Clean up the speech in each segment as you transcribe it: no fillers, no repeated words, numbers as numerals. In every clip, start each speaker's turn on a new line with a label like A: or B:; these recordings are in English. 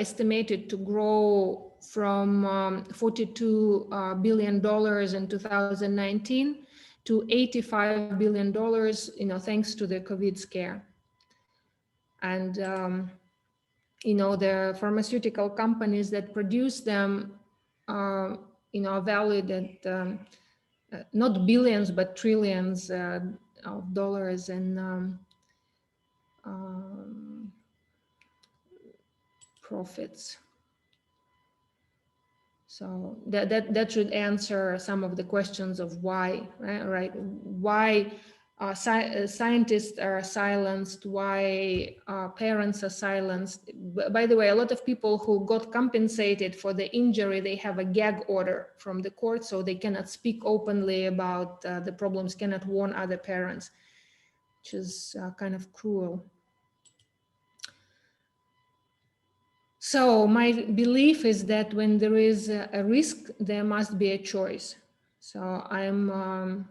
A: estimated to grow from $42 billion in 2019 to $85 billion, thanks to the COVID scare. And, the pharmaceutical companies that produce them, are valued at not billions, but trillions of dollars in profits. So that should answer some of the questions of why, right? Why scientists are silenced, why parents are silenced. By the way, a lot of people who got compensated for the injury, they have a gag order from the court, so they cannot speak openly about the problems, cannot warn other parents, which is kind of cruel. So my belief is that when there is a risk, there must be a choice. So I'm,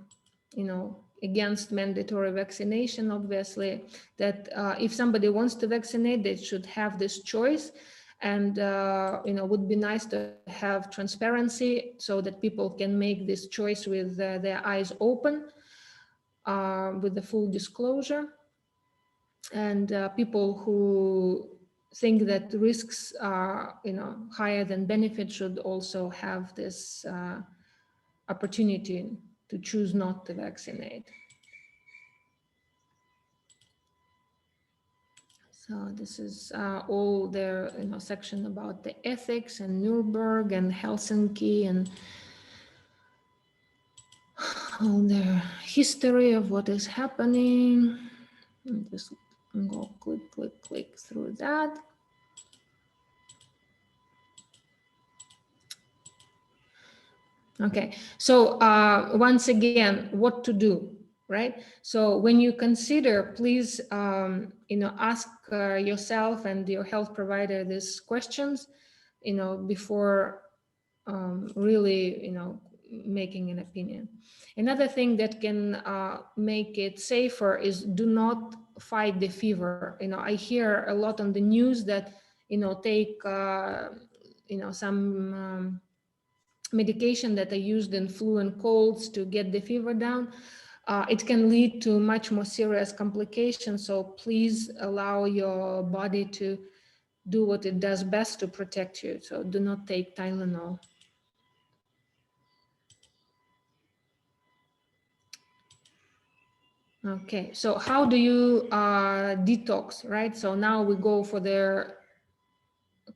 A: against mandatory vaccination, obviously, that if somebody wants to vaccinate, they should have this choice. And, would be nice to have transparency so that people can make this choice with their eyes open, with the full disclosure. And people who think that risks are, higher than benefits should also have this opportunity to choose not to vaccinate. So this is all their section about the ethics and Nuremberg and Helsinki and all their history of what is happening. Just go click through that. Okay, so once again, what to do, right? So when you consider, please, ask yourself and your health provider these questions, before really, making an opinion. Another thing that can make it safer is do not fight the fever. I hear a lot on the news that, take, some medication that are used in flu and colds to get the fever down. It can lead to much more serious complications. So please allow your body to do what it does best to protect you. So do not take Tylenol. Okay, so how do you detox, right? So now we go for their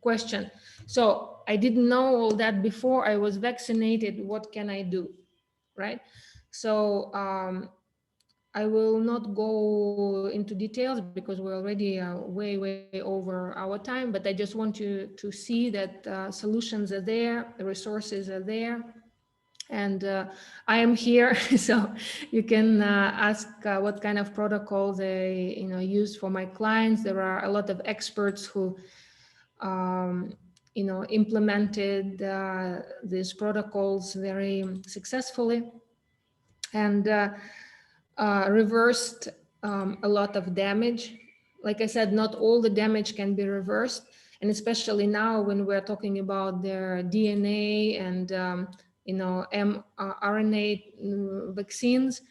A: question. So I didn't know all that before I was vaccinated. What can I do, right? So I will not go into details because we're already way over our time, but I just want you to see that solutions are there, the resources are there. And I am here, so you can ask what kind of protocols I use for my clients. There are a lot of experts who implemented these protocols very successfully and reversed a lot of damage. Like I said, not all the damage can be reversed, and especially now when we're talking about their DNA and mRNA vaccines,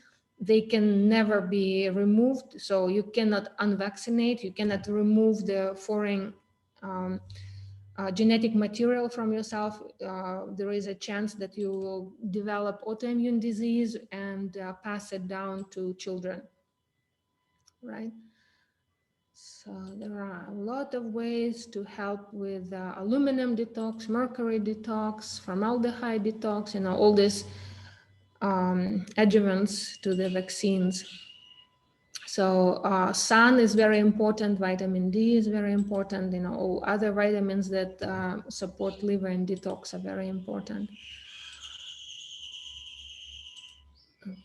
A: they can never be removed. So you cannot unvaccinate, you cannot remove the foreign genetic material from yourself. There is a chance that you will develop autoimmune disease and pass it down to children, right? So there are a lot of ways to help with aluminum detox, mercury detox, formaldehyde detox, all these adjuvants to the vaccines. So sun is very important, vitamin D is very important, all other vitamins that support liver and detox are very important.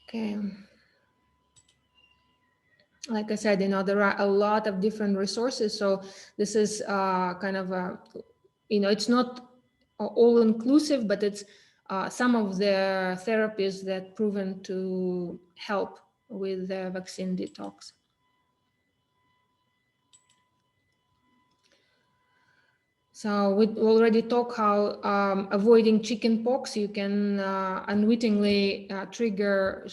A: Okay. Like I said, there are a lot of different resources. So this is kind of a, it's not all inclusive, but it's some of the therapies that proven to help with the vaccine detox. So we already talked how avoiding chicken pox, you can unwittingly trigger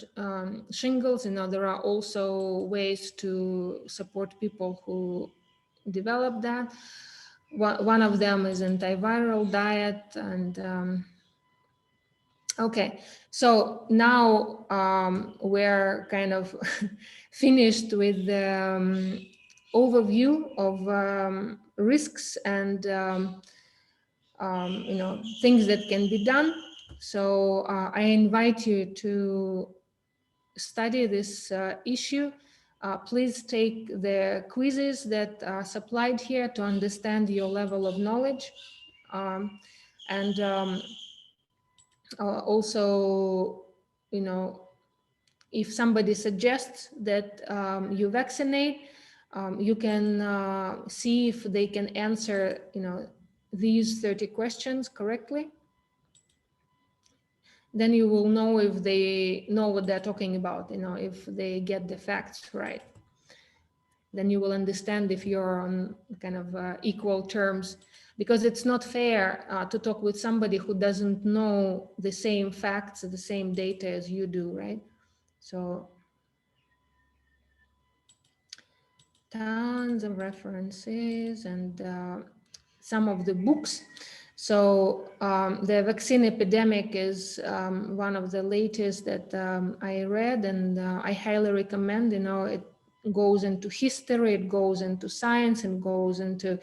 A: shingles. You know, there are also ways to support people who develop that. One of them is antiviral diet. And okay, so now we're kind of finished with the overview of risks and you know, things that can be done. So I invite you to study this issue. Please take the quizzes that are supplied here to understand your level of knowledge. And also, you know, if somebody suggests that you vaccinate, you can see if they can answer, you know, these 30 questions correctly. Then you will know if they know what they're talking about, you know, if they get the facts right. Then you will understand if you're on kind of equal terms, because it's not fair to talk with somebody who doesn't know the same facts, the same data as you do, right? So tons of references and some of the books. So the vaccine epidemic is one of the latest that I read, and I highly recommend. You know, it goes into history, it goes into science, and goes into,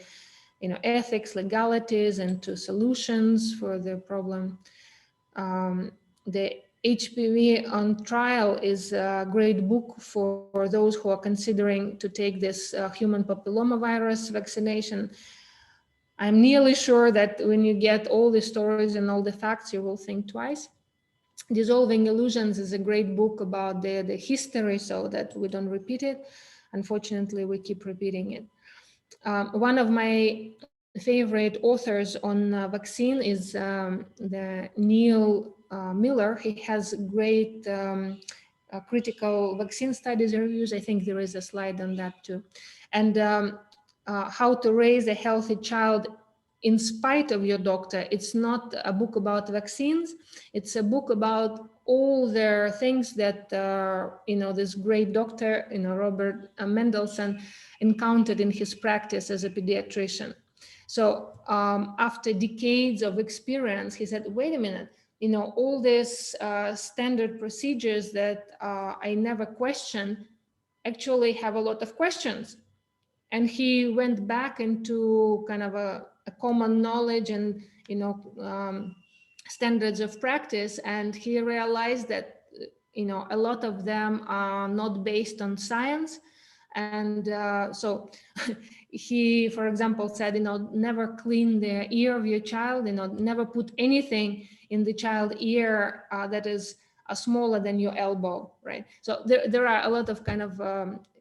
A: you know, ethics, legalities, and to solutions for the problem. The HPV on Trial is a great book for those who are considering to take this human papillomavirus vaccination. I'm nearly sure that when you get all the stories and all the facts, you will think twice. Dissolving Illusions is a great book about the history so that we don't repeat it. Unfortunately, we keep repeating it. One of my favorite authors on vaccine is the Neil Miller. He has great critical vaccine studies reviews. I think there is a slide on that too. And How to Raise a Healthy Child in Spite of Your Doctor. It's not a book about vaccines. It's a book about all the things that you know, this great doctor, you know, Robert Mendelsohn, encountered in his practice as a pediatrician. So after decades of experience, he said, wait a minute, you know, all these standard procedures that I never questioned actually have a lot of questions. And he went back into kind of a common knowledge and, you know, standards of practice. And he realized that, you know, a lot of them are not based on science. And so he, for example, said, you know, never clean the ear of your child, you know, never put anything in the child ear that is smaller than your elbow, right? So there are a lot of kind of,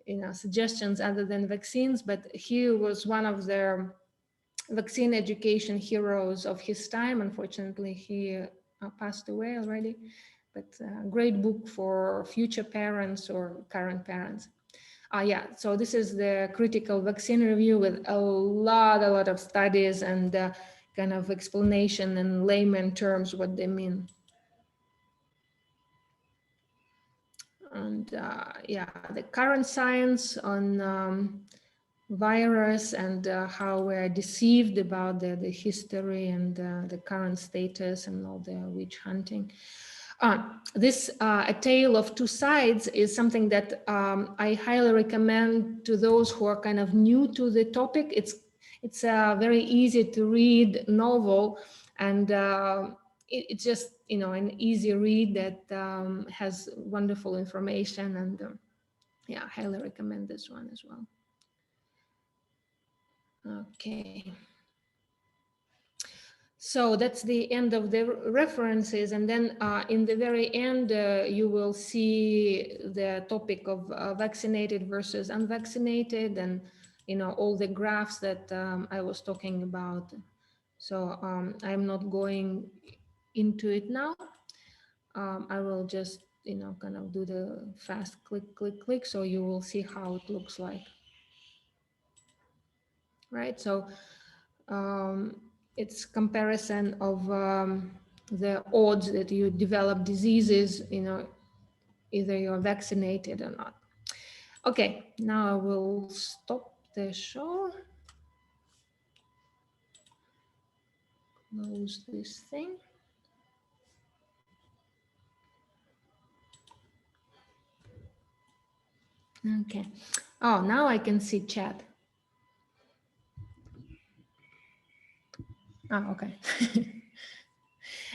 A: you know, suggestions other than vaccines, but he was one of the vaccine education heroes of his time. Unfortunately, he passed away already, but a great book for future parents or current parents. Yeah, so this is the critical vaccine review with a lot of studies and kind of explanation in layman terms what they mean. And yeah, the current science on virus and how we're deceived about the history and the current status and all the witch hunting. This A Tale of Two Sides is something that I highly recommend to those who are kind of new to the topic. It's a very easy to read novel, and it's just, you know, an easy read that has wonderful information, and yeah, highly recommend this one as well. Okay. So that's the end of the references. And then in the very end, you will see the topic of vaccinated versus unvaccinated, and, you know, all the graphs that I was talking about. So I'm not going into it now. I will just, you know, kind of do the fast click, so you will see how it looks like. Right, so it's comparison of the odds that you develop diseases, either you're vaccinated or not. Okay, now I will stop the show. Close this thing. Okay. Oh, now I can see chat. Oh, okay.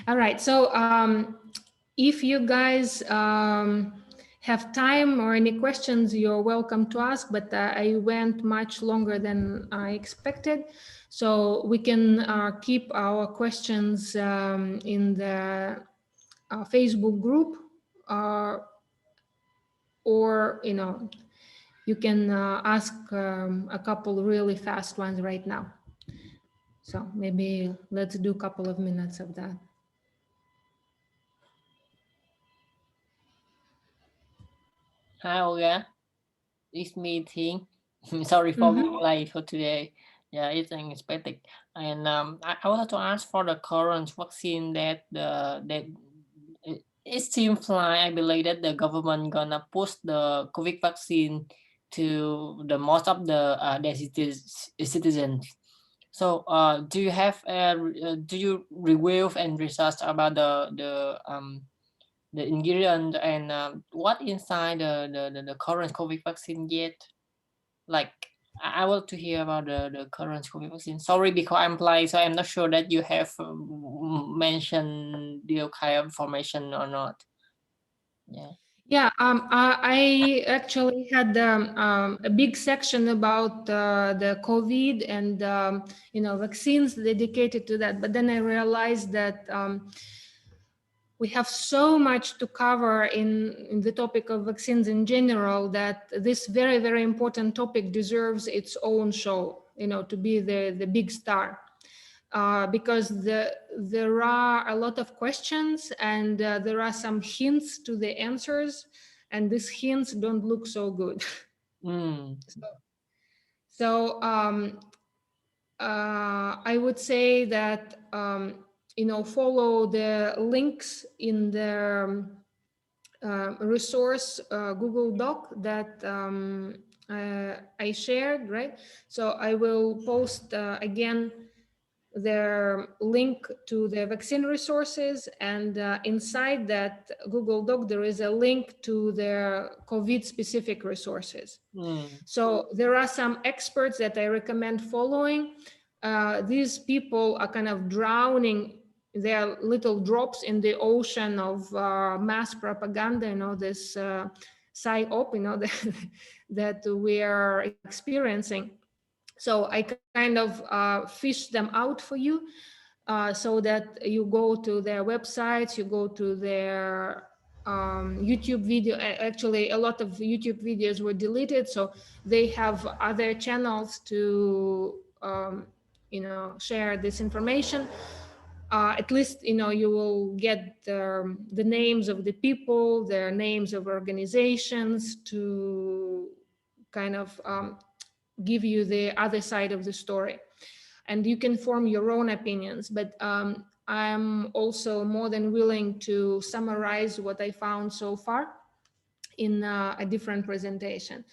A: All right. So if you guys have time or any questions, you're welcome to ask, but I went much longer than I expected. So we can keep our questions in the Facebook group, or, you can ask a couple really fast ones right now. So maybe let's do a couple of minutes of that.
B: Hi, Olga. This meeting. Sorry for being late for today. Yeah, it's unexpected. And I wanted to ask for the current vaccine that it seems like I believe that the government gonna push the COVID vaccine to the most of the citizens. So, do you have do you review and research about the ingredient and what inside the current COVID vaccine yet? Like, I want to hear about the current COVID vaccine. Sorry, because I'm blind, so I'm not sure that you have mentioned the kind of information or not. Yeah.
A: Yeah, I actually had a big section about the COVID and vaccines dedicated to that. But then I realized that we have so much to cover in the topic of vaccines in general that this very, very important topic deserves its own show, to be the big star. Because there are a lot of questions and there are some hints to the answers, and these hints don't look so good.
B: Mm.
A: So I would say that follow the links in the resource Google Doc that I shared, right? So I will post again the link to the vaccine resources, and inside that Google Doc there is a link to the COVID specific resources.
B: Mm.
A: So there are some experts that I recommend following. These people are kind of drowning their little drops in the ocean of mass propaganda, this psyop, that we are experiencing. So I kind of fish them out for you, so that you go to their websites, you go to their YouTube video. Actually, a lot of YouTube videos were deleted, so they have other channels to share this information. At least you will get the names of the people, their names of organizations, to kind of give you the other side of the story, and you can form your own opinions. But I'm also more than willing to summarize what I found so far in a different presentation.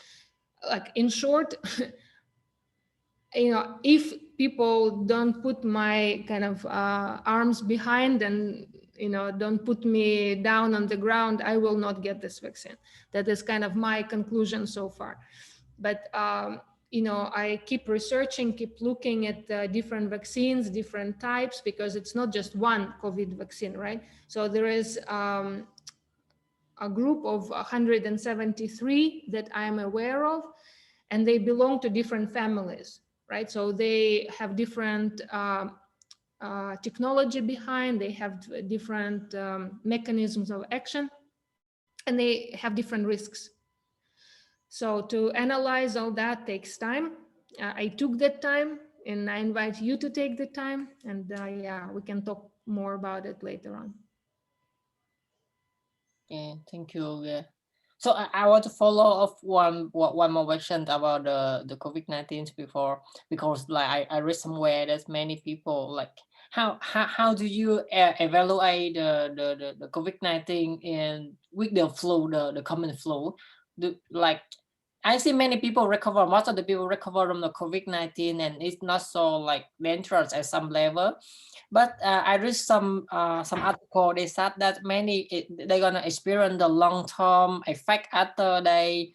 A: Like, in short, if people don't put my kind of arms behind and don't put me down on the ground, I will not get this vaccine. That is kind of my conclusion so far. But I keep researching, keep looking at different vaccines, different types, because it's not just one COVID vaccine, right? So there is a group of 173 that I am aware of, and they belong to different families, right? So they have different technology behind, they have different mechanisms of action, and they have different risks. So to analyze all that takes time. I took that time, and I invite you to take the time, and yeah, we can talk more about it later on.
B: Yeah, thank you, Olga. So I want to follow up one more question about the COVID-19 before, because like I read somewhere that many people like how do you evaluate the COVID-19 in with the flu, the common flu? Like I see many people recover, most of the people recover from the COVID-19 and it's not so like dangerous at some level. But I read some article, they said that they're gonna experience the long-term effect after they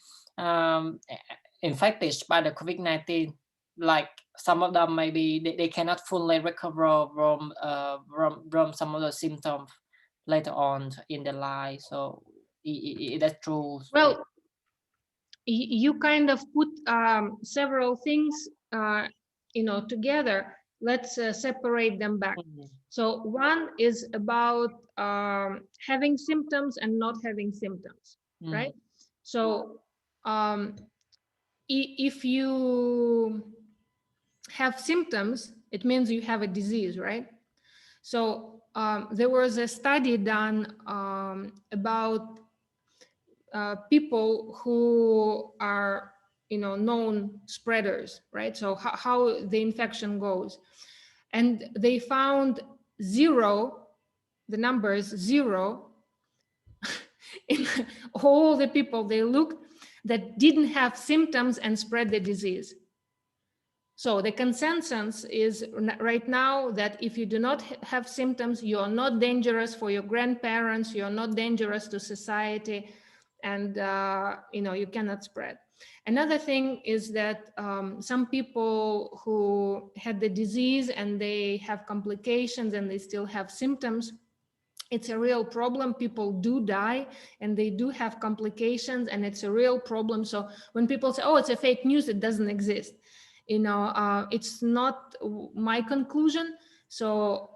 B: infected by the COVID-19. Like some of them maybe they cannot fully recover from some of the symptoms later on in their life. So that's true.
A: Well, you kind of put several things, together. Let's separate them back. So one is about having symptoms and not having symptoms, right? So if you have symptoms, it means you have a disease, right? So there was a study done about people who are known spreaders, right? So how the infection goes, and they found zero, the numbers zero in all the people they looked that didn't have symptoms and spread the disease. So the consensus is right now that if you do not have symptoms, you are not dangerous for your grandparents, you are not dangerous to society, and you cannot spread. Another thing is that some people who had the disease and they have complications and they still have symptoms, it's a real problem. People do die and they do have complications, and it's a real problem. So when people say, oh, it's a fake news, it doesn't exist, it's not my conclusion. So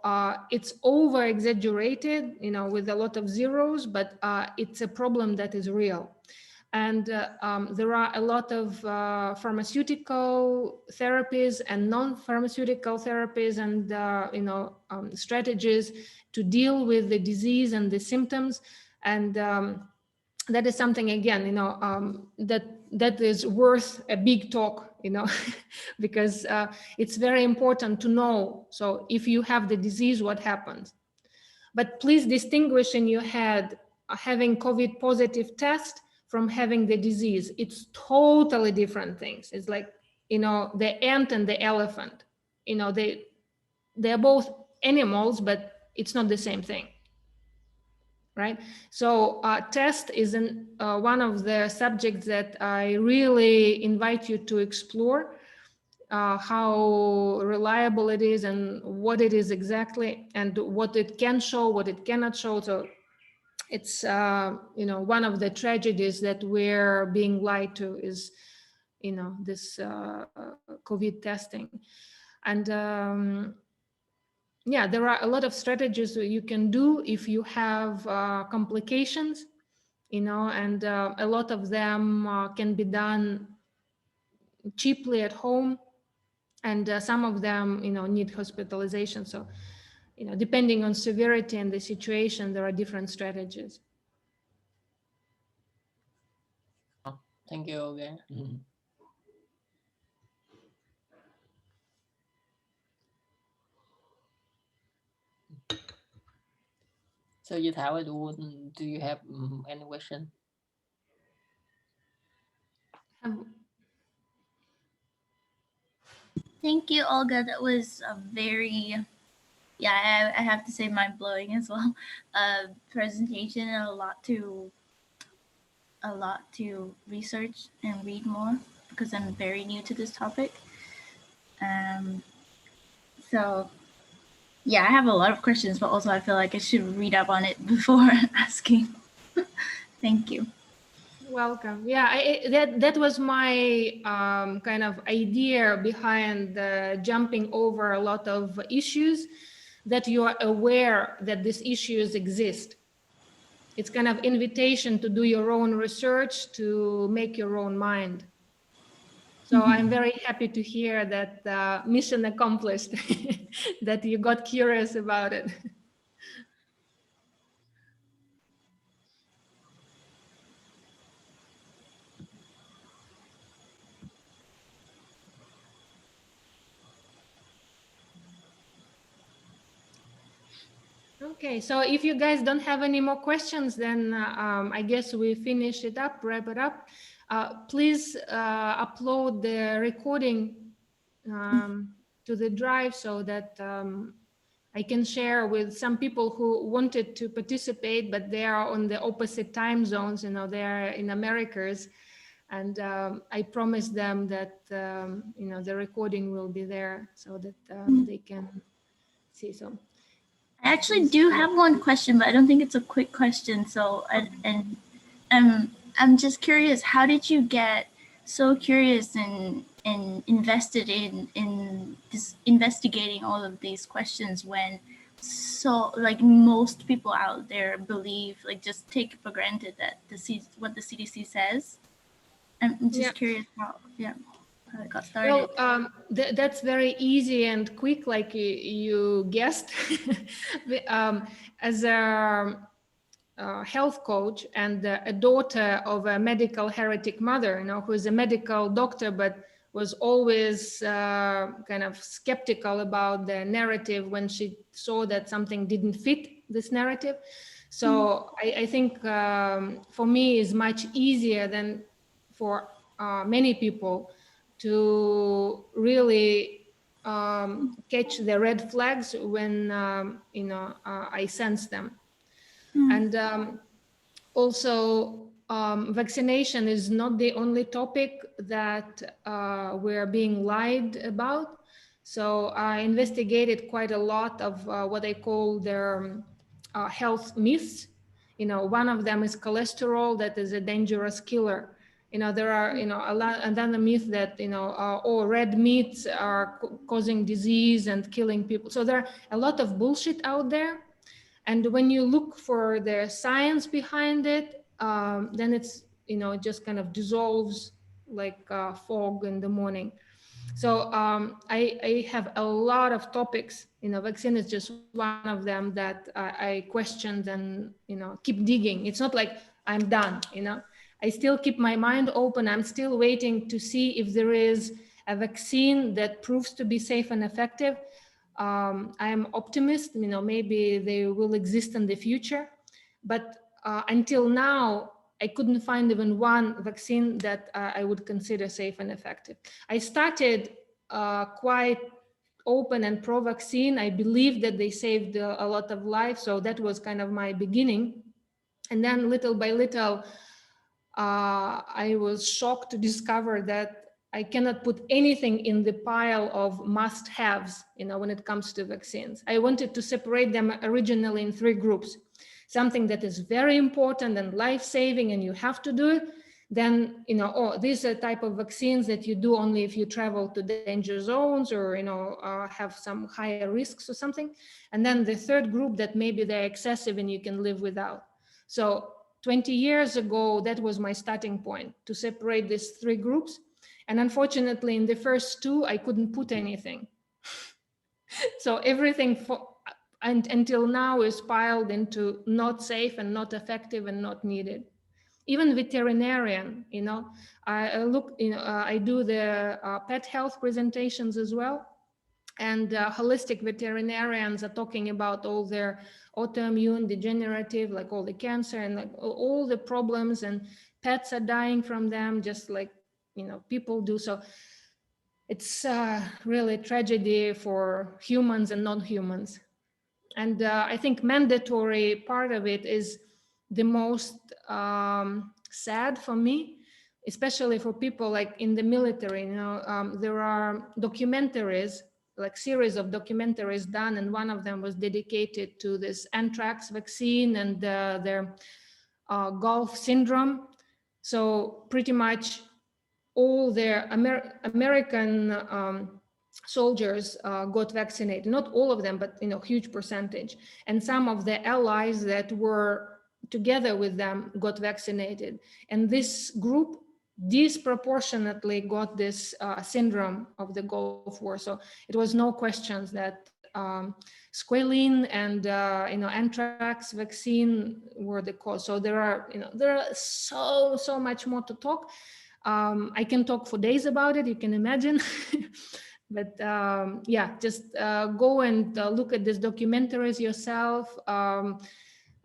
A: it's over exaggerated, with a lot of zeros, but it's a problem that is real. And there are a lot of pharmaceutical therapies and non-pharmaceutical therapies and strategies to deal with the disease and the symptoms. And that is something, again, that is worth a big talk, because it's very important to know. So if you have the disease, what happens? But please distinguish in your head having COVID positive test from having the disease. It's totally different things. It's like, the ant and the elephant, they're both animals, but it's not the same thing. Right? So test is one of the subjects that I really invite you to explore, how reliable it is and what it is exactly and what it can show, what it cannot show. So it's, one of the tragedies that we're being lied to is, this COVID testing. And yeah, there are a lot of strategies that you can do if you have complications, and a lot of them can be done cheaply at home, and some of them, need hospitalization. So, depending on severity and the situation, there are different strategies.
B: Thank you again. So you Thảo, do you have any question?
C: Thank you, Olga. That was a very, I have to say, mind-blowing as well. Presentation and a lot to research and read more, because I'm very new to this topic. So yeah, I have a lot of questions, but also I feel like I should read up on it before asking. Thank you.
A: Welcome. Yeah, that was my kind of idea behind jumping over a lot of issues, that you are aware that these issues exist. It's kind of invitation to do your own research, to make your own mind. So I'm very happy to hear that mission accomplished, that you got curious about it. Okay, so if you guys don't have any more questions, then I guess we finish it up, wrap it up. Please upload the recording to the drive so that I can share with some people who wanted to participate, but they are on the opposite time zones, you know, they are in Americas. And I promised them that, you know, the recording will be there so that they can see. So
C: I actually do have one question, but I don't think it's a quick question. So, I'm just curious, how did you get so curious and invested in this investigating all of these questions when so like most people out there believe, like, just take it for granted that what the CDC says? I'm just
A: Yeah.
C: curious how it got started.
A: Well, that's very easy and quick, like you guessed. As a health coach and a daughter of a medical heretic mother, you know, who is a medical doctor, but was always kind of skeptical about the narrative when she saw that something didn't fit this narrative. So I think for me is much easier than for many people to really catch the red flags when you know I sense them. And also vaccination is not the only topic that we're being lied about. So I investigated quite a lot of what I call their health myths. You know, one of them is cholesterol, that is a dangerous killer. You know, there are, you know, a lot, and then the myth that, you know, oh, red meats are causing disease and killing people. So there are a lot of bullshit out there. And when you look for the science behind it, then it's, you know, it just kind of dissolves like fog in the morning. So I have a lot of topics, you know, vaccine is just one of them that I questioned and, you know, keep digging. It's not like I'm done, you know, I still keep my mind open. I'm still waiting to see if there is a vaccine that proves to be safe and effective. I am optimist, you know, maybe they will exist in the future, but until now, I couldn't find even one vaccine that I would consider safe and effective. I started quite open and pro-vaccine. I believe that they saved a lot of lives, so that was kind of my beginning. And then little by little, I was shocked to discover that I cannot put anything in the pile of must-haves, you know, when it comes to vaccines. I wanted to separate them originally in 3 groups. Something that is very important and life-saving and you have to do it. Then, you know, oh, these are type of vaccines that you do only if you travel to danger zones or, you know, have some higher risks or something. And then the 3rd group that maybe they're excessive and you can live without. So 20 years ago, that was my starting point, to separate these 3 groups. And unfortunately, in the first 2, I couldn't put anything. So everything until now is piled into not safe and not effective and not needed. Even veterinarian, you know, I look, you know, I do the pet health presentations as well. And holistic veterinarians are talking about all their autoimmune, degenerative, like all the cancer and like all the problems, and pets are dying from them, just like, you know, people do. So it's really a tragedy for humans and non-humans. And I think mandatory part of it is the most sad for me, especially for people like in the military. You know, there are documentaries, like series of documentaries done, and one of them was dedicated to this anthrax vaccine and their Gulf syndrome. So pretty much all their American soldiers got vaccinated. Not all of them, but, you know, huge percentage. And some of the allies that were together with them got vaccinated. And this group disproportionately got this syndrome of the Gulf War. So it was no questions that squalene and you know, anthrax vaccine were the cause. So there are, you know, there are so much more to talk. I can talk for days about it, you can imagine. But yeah, just go and look at these documentaries yourself.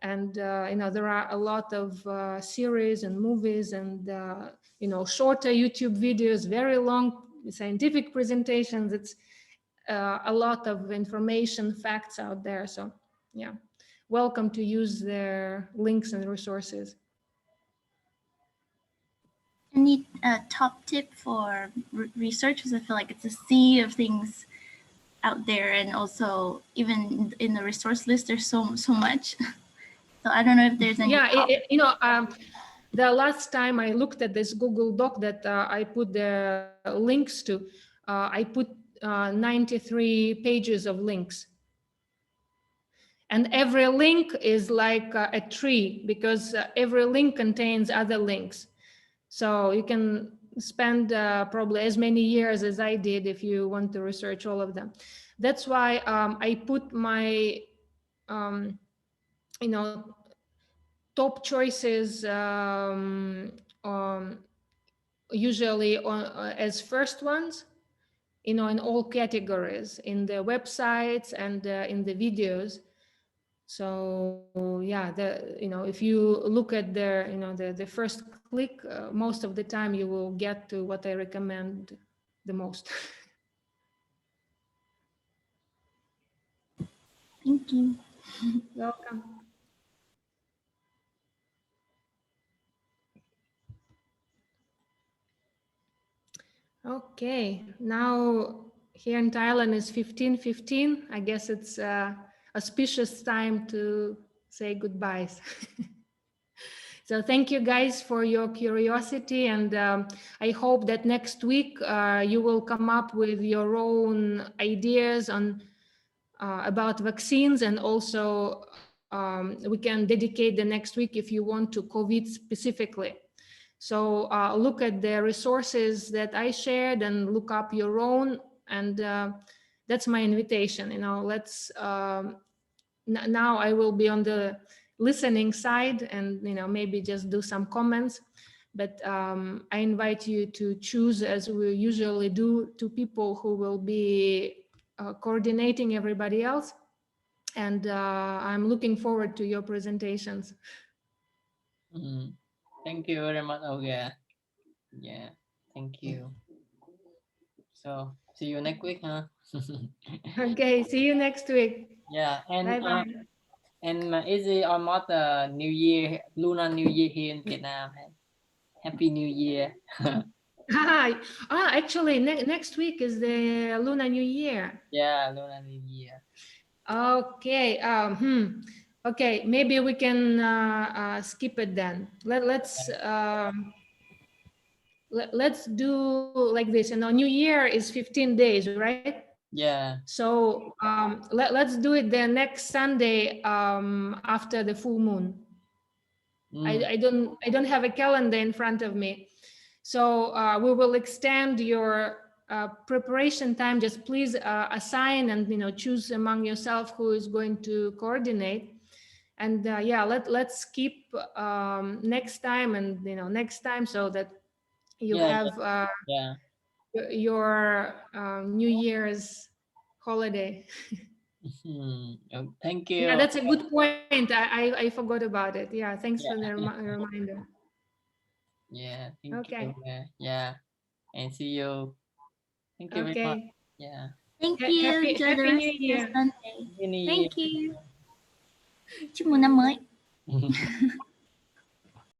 A: And there are a lot of series and movies and shorter YouTube videos, very long scientific presentations. It's a lot of information, facts out there. So yeah, welcome to use their links and resources.
C: Any top tip for research? Because I feel like it's a sea of things out there, and also even in the resource list, there's so much. So I don't know if there's any.
A: Yeah, the last time I looked at this Google Doc that I put the links to, I put 93 pages of links. And every link is like a tree, because every link contains other links. So you can spend probably as many years as I did if you want to research all of them. That's why I put my, top choices usually as first ones, in all categories, in the websites and in the videos. So yeah, if you look at the first click, most of the time you will get to what I recommend the most.
C: Thank you.
A: Welcome. Okay, now here in Thailand is 15:15. I guess it's auspicious time to say goodbyes. So thank you guys for your curiosity, and I hope that next week you will come up with your own ideas on about vaccines, and also we can dedicate the next week if you want to COVID specifically. So look at the resources that I shared and look up your own, and that's my invitation. Let's now I will be on the listening side, and maybe just do some comments, but I invite you to choose, as we usually do, two people who will be coordinating everybody else, and I'm looking forward to your presentations.
B: Thank you very much, Olga. Yeah, thank you. So see you next week, huh?
A: Okay, see you next week.
B: Yeah, and
A: Bye-bye.
B: and is it almost New Year, Lunar New Year here in Vietnam? Happy New Year.
A: Actually, next week is the Lunar New Year.
B: Yeah, Lunar New Year.
A: Okay. Okay, maybe we can skip it then. Let's do like this. New Year is 15 days, right?
B: Yeah.
A: So let's do it the next Sunday after the full moon. I don't have a calendar in front of me, so we will extend your preparation time. Just please assign and choose among yourself who is going to coordinate. And yeah, let's keep next time and next time, so that you have your New Year's holiday.
B: Thank you.
A: Yeah, that's a good point. I forgot about it. Yeah, thanks for the reminder.
B: Yeah, thank you. Yeah, and see you. Thank you very much. Yeah.
C: Thank you.
A: Happy New Year.
C: Sunday. Thank you. Chúc mừng năm mới.